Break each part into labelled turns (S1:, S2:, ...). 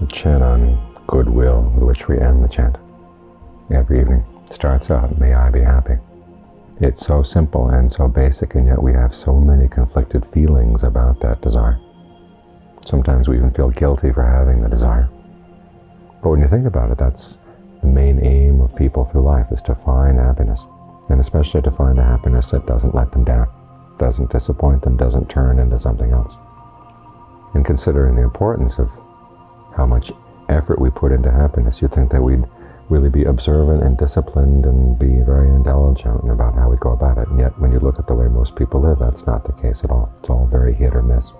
S1: The chant on Goodwill, with which we end the chant every evening, starts out, "May I be happy." It's so simple and so basic, and yet we have so many conflicted feelings about that desire. Sometimes we even feel guilty for having the desire. But when you think about it, that's the main aim of people through life, is to find happiness, and especially to find the happiness that doesn't let them down, doesn't disappoint them, doesn't turn into something else. And considering the importance of how much effort we put into happiness, you'd think that we'd really be observant and disciplined and be very intelligent about how we go about it. And yet, when you look at the way most people live, that's not the case at all. It's all very hit or miss.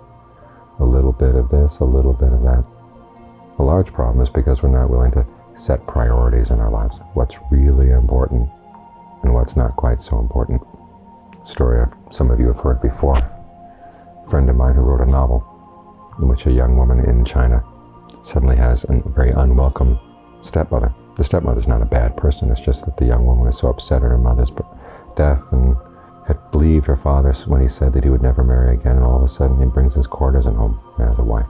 S1: A little bit of this, a little bit of that. A large problem is because we're not willing to set priorities in our lives. What's really important and what's not quite so important. Story some of you have heard before. A friend of mine who wrote a novel in which a young woman in China suddenly has a very unwelcome stepmother. The stepmother's not a bad person, it's just that the young woman was so upset at her mother's death and had believed her father when he said that he would never marry again, and all of a sudden he brings his courtesan home as a wife.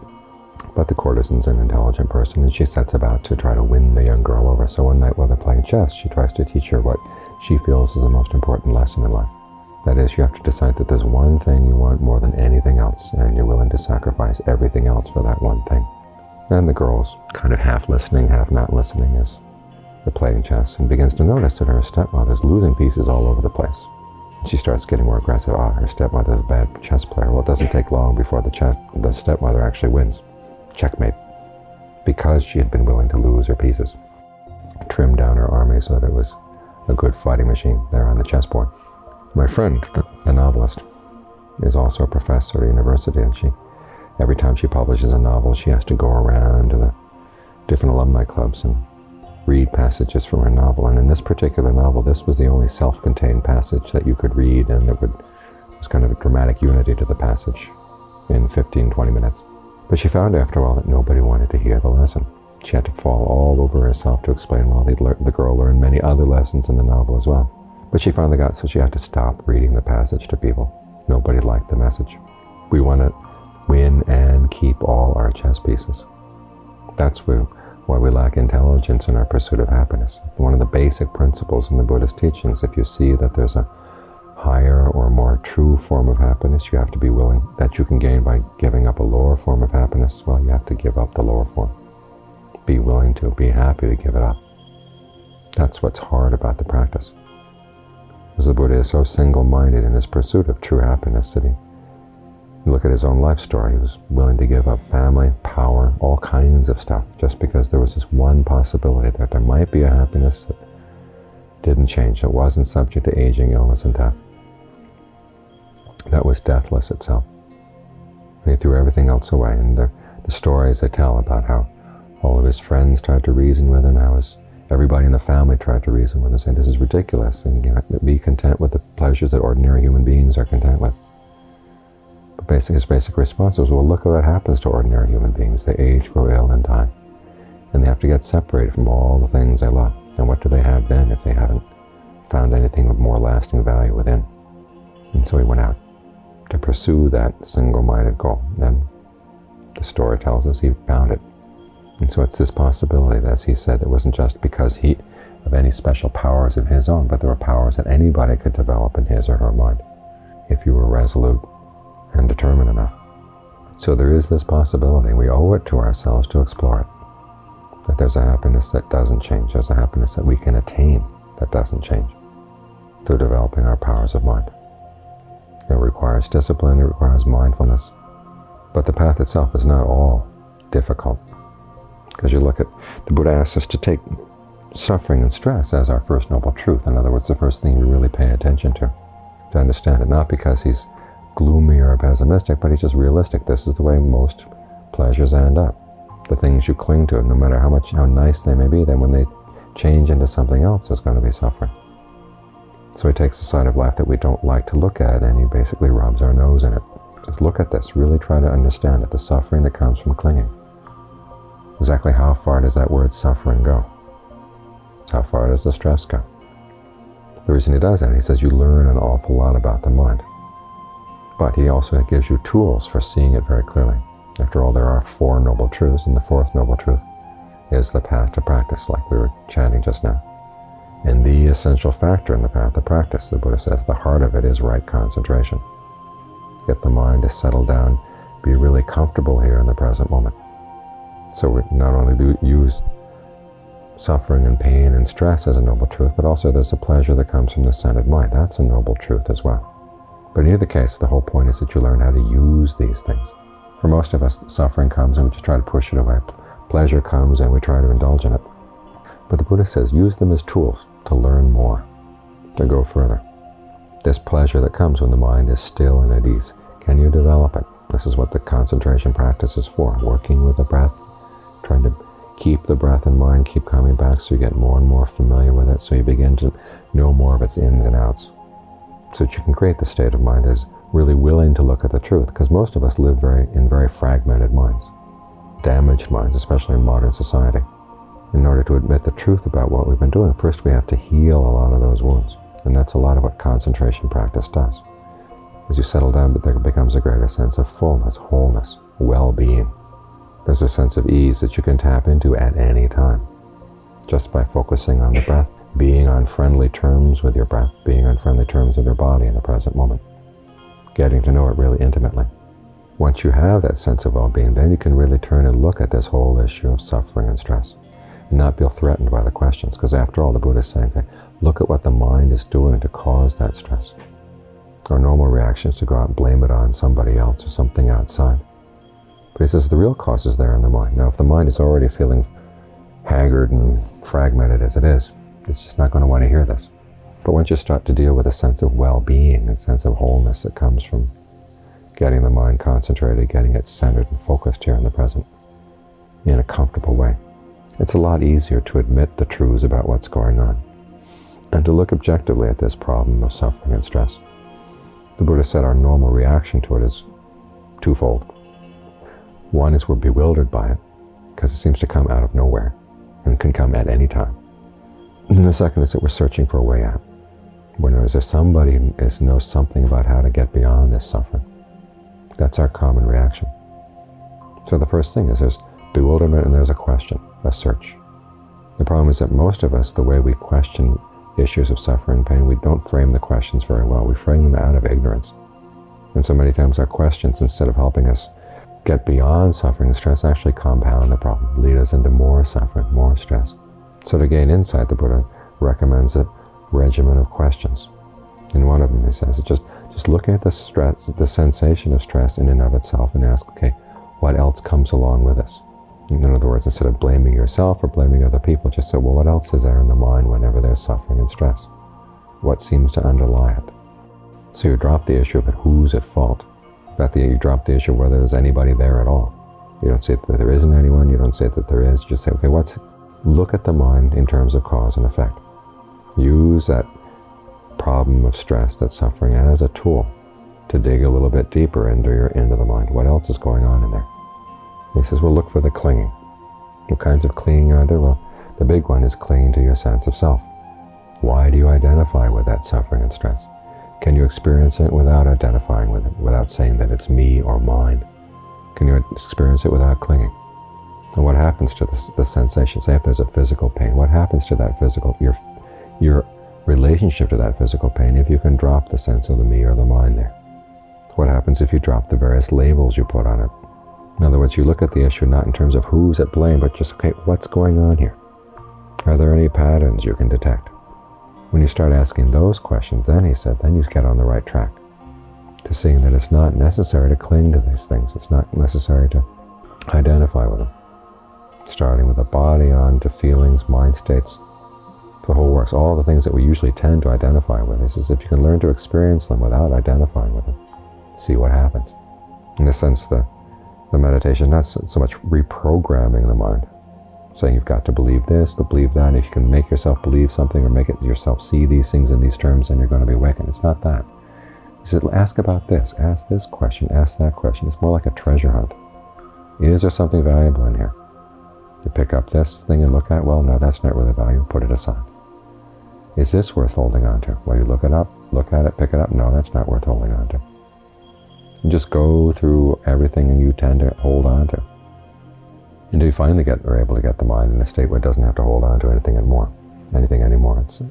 S1: But the courtesan's an intelligent person, and she sets about to try to win the young girl over. So one night while they're playing chess, she tries to teach her what she feels is the most important lesson in life. That is, you have to decide that there's one thing you want more than anything else, and you're willing to sacrifice everything else for that one thing. And the girl's kind of half listening, half not listening as they're playing chess, and begins to notice that her stepmother's losing pieces all over the place. She starts getting more aggressive. Her stepmother's a bad chess player. Well, it doesn't take long before the stepmother actually wins. Checkmate. Because she had been willing to lose her pieces. Trimmed down her army so that it was a good fighting machine there on the chessboard. My friend, the novelist, is also a professor at university, and every time she publishes a novel, she has to go around to the different alumni clubs and read passages from her novel. And in this particular novel, this was the only self-contained passage that you could read, and there was kind of a dramatic unity to the passage in 15-20 minutes. But she found after a while that nobody wanted to hear the lesson. She had to fall all over herself to explain, well, the girl learned many other lessons in the novel as well. But she finally got so she had to stop reading the passage to people. Nobody liked the message. We want to win and keep all our chess pieces. That's why we lack intelligence in our pursuit of happiness. One of the basic principles in the Buddhist teachings, if you see that there's a higher or more true form of happiness, you have to be willing, that you can gain by giving up a lower form of happiness, well, you have to give up the lower form. Be willing to, be happy to give it up. That's what's hard about the practice. Because the Buddha is so single-minded in his pursuit of true happiness that you look at his own life story. He was willing to give up family, power, all kinds of stuff, just because there was this one possibility that there might be a happiness that didn't change, that wasn't subject to aging, illness, and death. That was deathless itself. And he threw everything else away. And the stories they tell about how all of his friends tried to reason with him, how everybody in the family tried to reason with him, saying, this is ridiculous, and be content with the pleasures that ordinary human beings are content with. But his basic response was, well, look at what happens to ordinary human beings. They age, grow ill, and die. And they have to get separated from all the things they love. And what do they have then if they haven't found anything of more lasting value within? And so he went out to pursue that single-minded goal. And the story tells us he found it. And so it's this possibility that, as he said, it wasn't just because of any special powers of his own, but there were powers that anybody could develop in his or her mind, if you were resolute and determined enough. So there is this possibility. We owe it to ourselves to explore it. That there's a happiness that doesn't change. There's a happiness that we can attain that doesn't change through developing our powers of mind. It requires discipline, it requires mindfulness. But the path itself is not all difficult. Because you look at, the Buddha asks us to take suffering and stress as our first noble truth. In other words, the first thing we really pay attention to understand it. Not because he's gloomy or pessimistic, but he's just realistic. This is the way most pleasures end up. The things you cling to, no matter how nice they may be, then when they change into something else, there's going to be suffering. So he takes the side of life that we don't like to look at, and he basically rubs our nose in it. Just look at this, really try to understand it, the suffering that comes from clinging. Exactly how far does that word suffering go? How far does the stress go? The reason he does that, he says you learn an awful lot about the mind. But he also gives you tools for seeing it very clearly. After all, there are 4 noble truths, and the 4th noble truth is the path to practice, like we were chanting just now. And the essential factor in the path to practice, the Buddha says, the heart of it is right concentration. Get the mind to settle down, be really comfortable here in the present moment. So we not only do use suffering and pain and stress as a noble truth, but also there's a pleasure that comes from the centered mind. That's a noble truth as well. But in either case, the whole point is that you learn how to use these things. For most of us, suffering comes and we just try to push it away. Pleasure comes and we try to indulge in it. But the Buddha says, use them as tools to learn more, to go further. This pleasure that comes when the mind is still and at ease, can you develop it? This is what the concentration practice is for, working with the breath, trying to keep the breath in mind, keep coming back so you get more and more familiar with it, so you begin to know more of its ins and outs, so that you can create the state of mind as really willing to look at the truth, because most of us live in very fragmented minds, damaged minds, especially in modern society. In order to admit the truth about what we've been doing, first we have to heal a lot of those wounds, and that's a lot of what concentration practice does. As you settle down, there becomes a greater sense of fullness, wholeness, well-being. There's a sense of ease that you can tap into at any time, just by focusing on the breath, being on friendly terms with your breath, being on friendly terms with your body in the present moment, getting to know it really intimately. Once you have that sense of well-being, then you can really turn and look at this whole issue of suffering and stress, and not feel threatened by the questions, because after all, the Buddha is saying, okay, look at what the mind is doing to cause that stress. Our normal reaction is to go out and blame it on somebody else or something outside. But he says the real cause is there in the mind. Now, if the mind is already feeling haggard and fragmented as it is, it's just not going to want to hear this. But once you start to deal with a sense of well-being, a sense of wholeness that comes from getting the mind concentrated, getting it centered and focused here in the present, in a comfortable way, it's a lot easier to admit the truths about what's going on, and to look objectively at this problem of suffering and stress. The Buddha said our normal reaction to it is twofold. One is we're bewildered by it, because it seems to come out of nowhere, and can come at any time. And the second is that we're searching for a way out. Is there somebody who knows something about how to get beyond this suffering? That's our common reaction. So the first thing is there's bewilderment and there's a question, a search. The problem is that most of us, the way we question issues of suffering and pain, we don't frame the questions very well. We frame them out of ignorance. And so many times our questions, instead of helping us get beyond suffering and stress, actually compound the problem, lead us into more suffering, more stress. So to gain insight, the Buddha recommends a regimen of questions. In one of them, he says, just looking at the stress, the sensation of stress in and of itself, and ask, okay, what else comes along with this? In other words, instead of blaming yourself or blaming other people, just say, well, what else is there in the mind whenever there's suffering and stress? What seems to underlie it? So you drop the issue of who's at fault. You drop the issue of whether there's anybody there at all. You don't say that there isn't anyone, you don't say that there is, just say, okay, look at the mind in terms of cause and effect. Use that problem of stress, that suffering, as a tool to dig a little bit deeper into the mind. What else is going on in there? He says, well, look for the clinging. What kinds of clinging are there? Well, the big one is clinging to your sense of self. Why do you identify with that suffering and stress? Can you experience it without identifying with it, without saying that it's me or mine? Can you experience it without clinging? And what happens to the sensation? Say if there's a physical pain, what happens to that your relationship to that physical pain if you can drop the sense of the me or the mine there? What happens if you drop the various labels you put on it? In other words, you look at the issue not in terms of who's at blame, but just, okay, what's going on here? Are there any patterns you can detect? When you start asking those questions, then he said, then you get on the right track to seeing that it's not necessary to cling to these things. It's not necessary to identify with them. Starting with the body on to feelings, mind states, the whole works. All the things that we usually tend to identify with. He says, if you can learn to experience them without identifying with them, see what happens. In a sense, the meditation, not so much reprogramming the mind, saying you've got to believe this, to believe that. If you can make yourself believe something or make it yourself see these things in these terms, then you're going to be awakened. It's not that. He said, ask about this, ask this question, ask that question. It's more like a treasure hunt. Is there something valuable in here? You pick up this thing and look at it, well, no, that's not really valuable, put it aside. Is this worth holding on to? Well, you look it up, look at it, pick it up, no, that's not worth holding on to. And just go through everything you tend to hold on to. Until you finally are able to get the mind in a state where it doesn't have to hold on to anything anymore. It's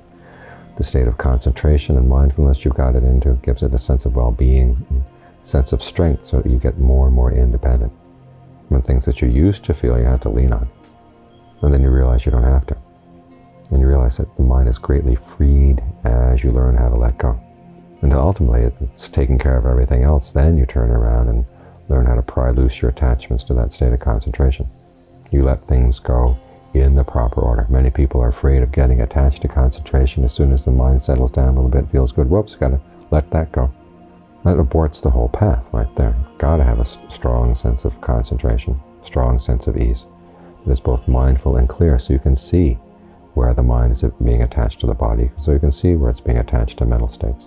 S1: the state of concentration and mindfulness you've got it into. It gives it a sense of well-being, a sense of strength, so that you get more and more independent. When things that you used to feel you had to lean on, and then you realize you don't have to. And you realize that the mind is greatly freed as you learn how to let go. Until ultimately it's taking care of everything else, then you turn around and learn how to pry loose your attachments to that state of concentration. You let things go in the proper order. Many people are afraid of getting attached to concentration. As soon as the mind settles down a little bit, feels good, whoops, gotta let that go. That aborts the whole path right there. Gotta have a strong sense of concentration, strong sense of ease. It is both mindful and clear, so you can see where the mind is being attached to the body, so you can see where it's being attached to mental states,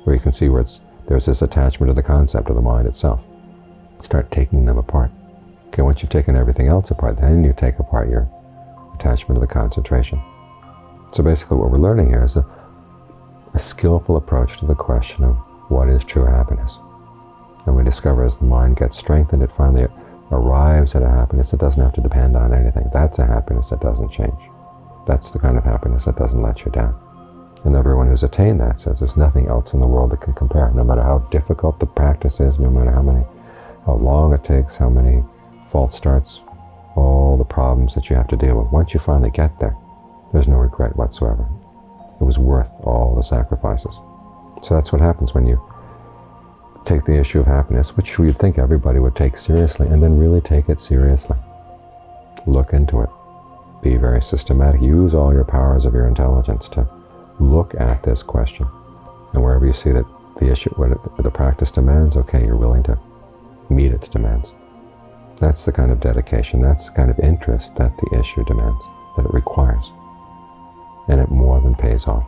S1: where you can see where there's this attachment to the concept of the mind itself. Start taking them apart. Okay, once you've taken everything else apart, then you take apart your attachment to the concentration. So basically what we're learning here is a skillful approach to the question of what is true happiness. And we discover as the mind gets strengthened, it finally arrives at a happiness that doesn't have to depend on anything. That's a happiness that doesn't change. That's the kind of happiness that doesn't let you down. And everyone who's attained that says there's nothing else in the world that can compare. No matter how difficult the practice is, no matter how long it takes, how many false starts, all the problems that you have to deal with. Once you finally get there, there's no regret whatsoever. It was worth all the sacrifices. So that's what happens when you take the issue of happiness, which you'd think everybody would take seriously, and then really take it seriously. Look into it. Be very systematic. Use all your powers of your intelligence to look at this question. And wherever you see that the issue, when the practice demands, okay, you're willing to meet its demands. That's the kind of dedication, that's the kind of interest that the issue demands, that it requires. And it more than pays off.